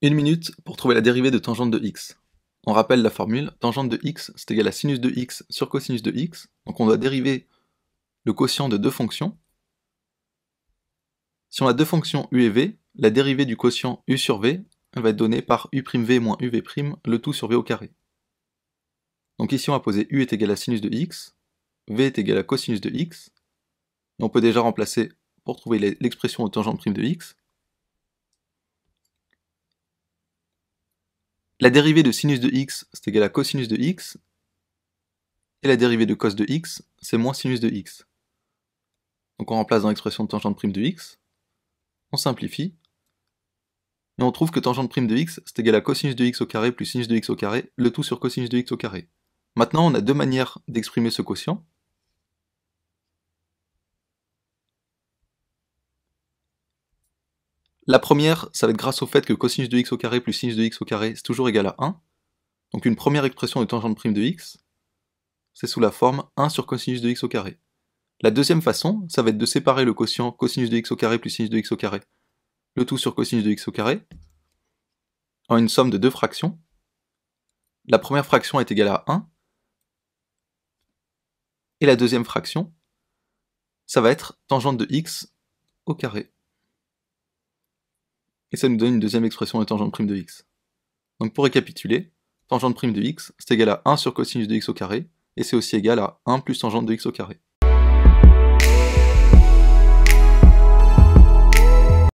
Une minute pour trouver la dérivée de tangente de x. On rappelle la formule, tangente de x c'est égal à sinus de x sur cosinus de x, donc on doit dériver le quotient de deux fonctions. Si on a deux fonctions u et v, la dérivée du quotient u sur v va être donnée par u'v moins uv', le tout sur v au carré. Donc ici on va poser u est égal à sinus de x, v est égal à cosinus de x, et on peut déjà remplacer pour trouver l'expression de tangente prime de x. La dérivée de sinus de x, c'est égal à cosinus de x, et la dérivée de cos de x, c'est moins sinus de x. Donc on remplace dans l'expression de tangente prime de x, on simplifie, et on trouve que tangente prime de x, c'est égal à cosinus de x au carré plus sinus de x au carré, le tout sur cosinus de x au carré. Maintenant on a deux manières d'exprimer ce quotient. La première, ça va être grâce au fait que cosinus de x au carré plus sinus de x au carré, c'est toujours égal à 1. Donc une première expression de tangente prime de x, c'est sous la forme 1 sur cosinus de x au carré. La deuxième façon, ça va être de séparer le quotient cosinus de x au carré plus sinus de x au carré, le tout sur cosinus de x au carré, en une somme de deux fractions. La première fraction est égale à 1, et la deuxième fraction, ça va être tangente de x au carré. Et ça nous donne une deuxième expression de tangente prime de x. Donc pour récapituler, tangente prime de x, c'est égal à 1 sur cosinus de x au carré, et c'est aussi égal à 1 plus tangente de x au carré.